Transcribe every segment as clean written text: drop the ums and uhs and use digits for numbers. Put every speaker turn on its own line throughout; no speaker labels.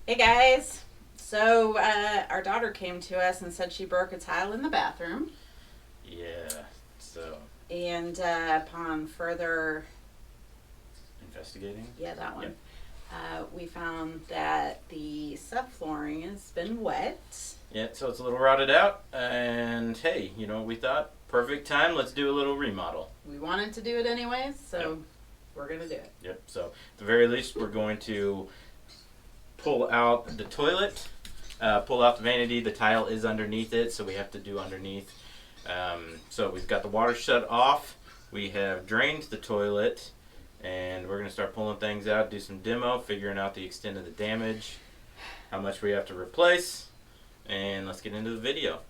Hey guys. So our daughter came to us and said she broke a tile in the bathroom.
Yeah, so
And upon further,
investigating.
yeah, that one,
Yep.
we found that the subflooring has been wet.
Yeah, so it's a little rotted out, and hey, you know what we thought? Perfect time, let's do a little remodel.
We wanted to do it anyways, so we're going to do it.
Yep, so at the very least, we're going to pull out the toilet, pull out the vanity. The tile is underneath it, so we have to do underneath. So we've got the water shut off. We have drained the toilet, and we're going to start pulling things out, do some demo, figuring out the extent of the damage, how much we have to replace, and let's get into the video.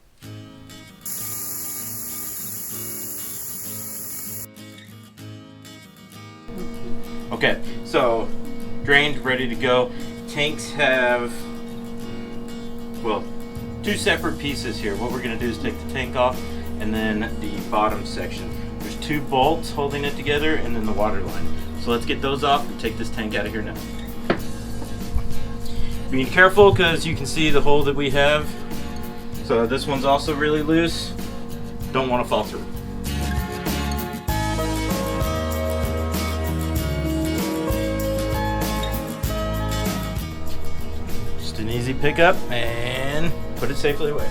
Okay, so drained, ready to go. Tanks have, well, two separate pieces here. What we're going to do is take the tank off and then the bottom section. There's two bolts holding it together and then the water line. So let's get those off and take this tank out of here now. Being careful because you can see the hole that we have. So this one's also really loose. Don't want to fall through. Just an easy pickup and put it safely away.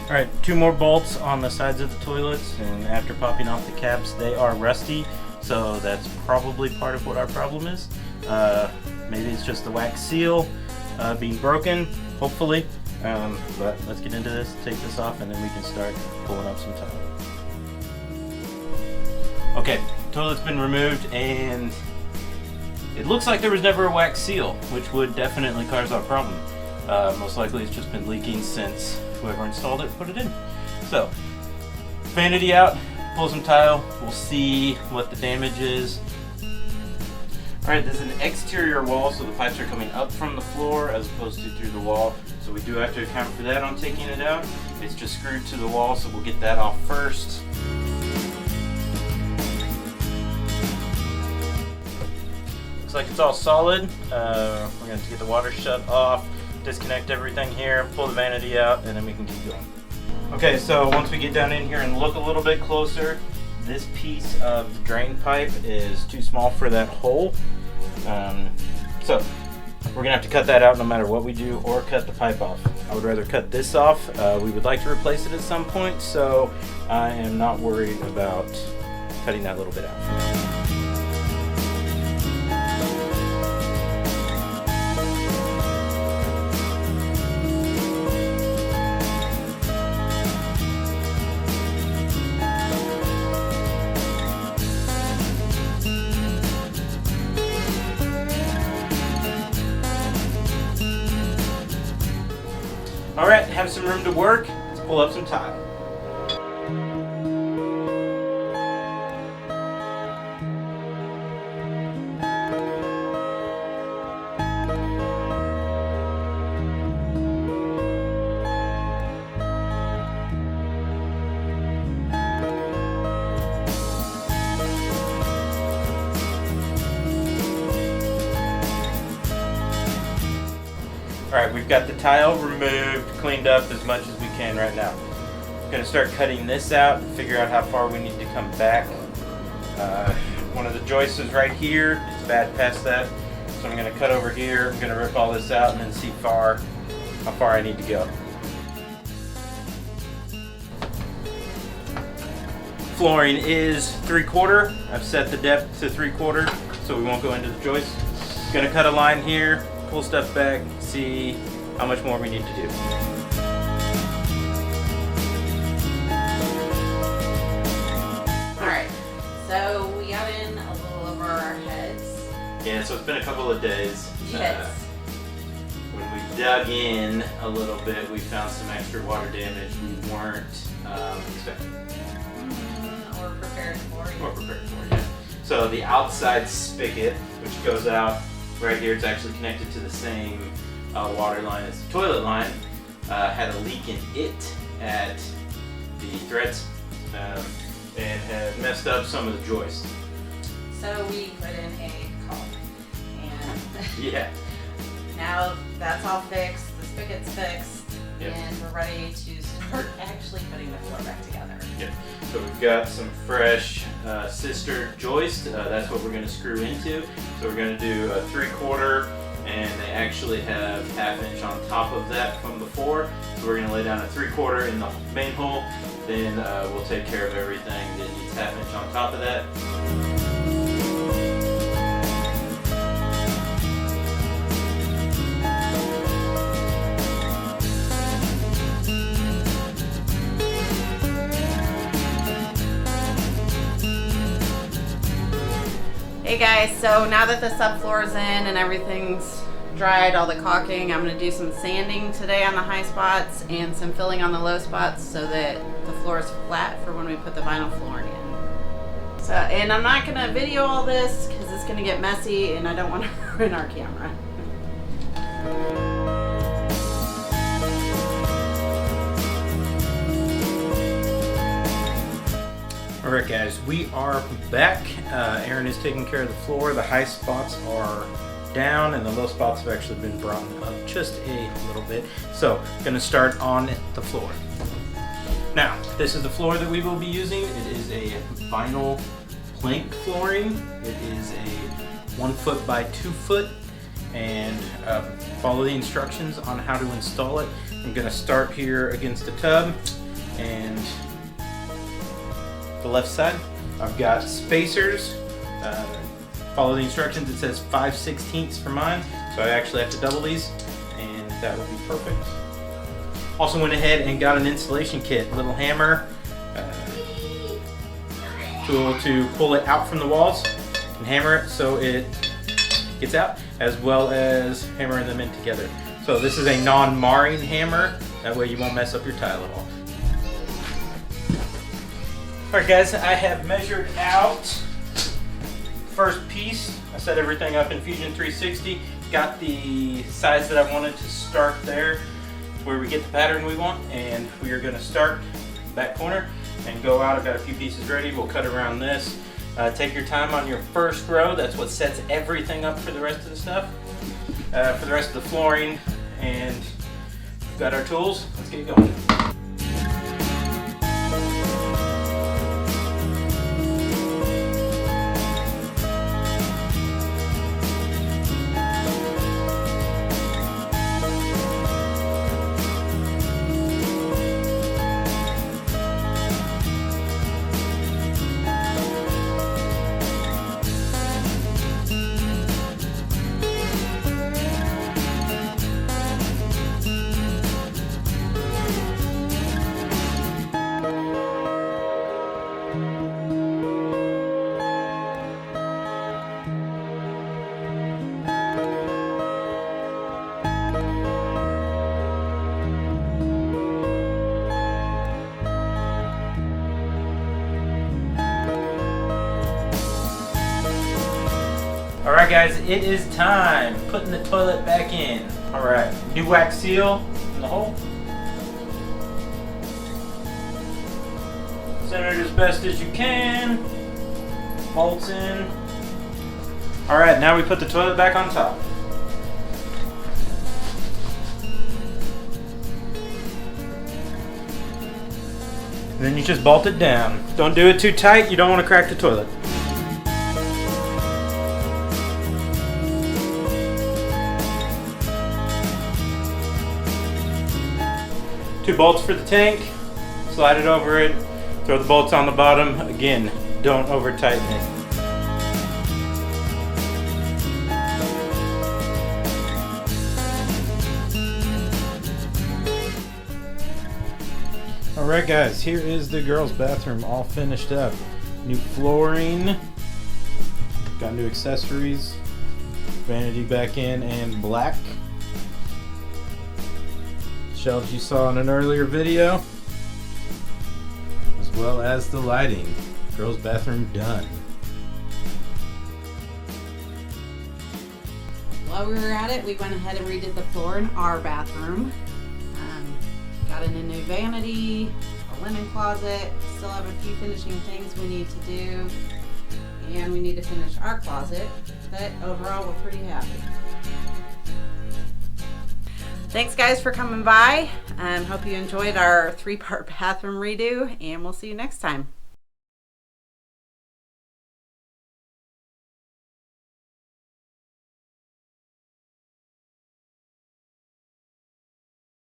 Alright, two more bolts on the sides of the toilets, and after popping off the caps, they are rusty, so that's probably part of what our problem is. Maybe it's just the wax seal being broken, hopefully. But let's get into this, take this off, and then we can start pulling up some tile. Okay, toilet's been removed, and it looks like there was never a wax seal, which would definitely cause our problem. Most likely it's just been leaking since whoever installed it put it in. So, vanity out, pull some tile, we'll see what the damage is. Alright, this is an exterior wall, so the pipes are coming up from the floor as opposed to through the wall. So we do have to account for that on taking it out. It's just screwed to the wall, so we'll get that off first. Looks like it's all solid. We're going to get the water shut off, disconnect everything here, pull the vanity out, and then we can keep going. Okay, so once we get down in here and look a little bit closer, this piece of the drain pipe is too small for that hole. So we're going to have to cut that out no matter what we do, or cut the pipe off. I would rather cut this off. We would like to replace it at some point, so I am not worried about cutting that little bit out. Alright, have some room to work. Let's pull up some tile. Alright, we've got the tile removed, cleaned up as much as we can right now. I'm going to start cutting this out and figure out how far we need to come back. One of the joists is right here. It's bad past that. So I'm going to cut over here. I'm going to rip all this out and then see how far I need to go. Flooring is 3/4. I've set the depth to 3/4 so we won't go into the joist. Going to cut a line here, pull stuff back, see how much more we need to do.
Alright, so we got in a little over our heads.
Yeah, so it's been a couple of days.
Yes.
When we dug in a little bit, we found some extra water damage we weren't expecting.
Or prepared for.
Or prepared for, yeah. So the outside spigot, which goes out right here, it's actually connected to the same water line as the toilet line, had a leak in it at the threads and had messed up some of the joists.
So we put in a column
Yeah.
Now that's all fixed, the spigot's fixed,
Yep.
and we're ready to start actually putting the floor back together.
Yeah. So we've got some fresh sister joist. That's what we're going to screw into. So we're going to do a 3/4, and they actually have 1/2 inch on top of that from before. So we're going to lay down a 3/4 in the main hole. Then we'll take care of everything that needs 1/2 inch on top of that.
Hey guys, so now that the subfloor is in and everything's dried, all the caulking, I'm going to do some sanding today on the high spots and some filling on the low spots so that the floor is flat for when we put the vinyl flooring in. So, and I'm not going to video all this because it's going to get messy and I don't want to ruin our camera.
Alright guys, we are back. Aaron is taking care of the floor. The high spots are down and the low spots have actually been brought up just a little bit. So, going to start on the floor. Now, this is the floor that we will be using. It is a vinyl plank flooring. It is a 1 foot by 2 foot, and follow the instructions on how to install it. I'm going to start here against the tub and the left side. I've got spacers. Follow the instructions. It says 5/16 for mine, so I actually have to double these, and that will be perfect. Also went ahead and got an installation kit, little hammer, tool to pull it out from the walls and hammer it so it gets out, as well as hammering them in together. So this is a non-marring hammer, that way you won't mess up your tile at all. Alright guys, I have measured out first piece. I set everything up in Fusion 360. Got the size that I wanted to start there, where we get the pattern we want, and we are going to start back corner and go out. I've got a few pieces ready. We'll cut around this. Take your time on your first row. That's what sets everything up for the rest of the stuff. For the rest of the flooring, and we've got our tools. Let's get going. Alright guys, it is time. Putting the toilet back in. Alright, new wax seal in the hole. Center it as best as you can. Bolts in. Alright, now we put the toilet back on top. And then you just bolt it down. Don't do it too tight, you don't want to crack the toilet. Two bolts for the tank, slide it over it, throw the bolts on the bottom. Again, don't over tighten it. Alright guys, here is the girls' bathroom all finished up. New flooring, got new accessories, vanity back in and black. Shelves you saw in an earlier video, as well as the lighting. Girls' bathroom done.
While we were at it, we went ahead and redid the floor in our bathroom. Got in a new vanity, a linen closet, still have a few finishing things we need to do, and we need to finish our closet, but overall we're pretty happy. Thanks guys for coming by. Hope you enjoyed our 3-part bathroom redo, and we'll see you next time.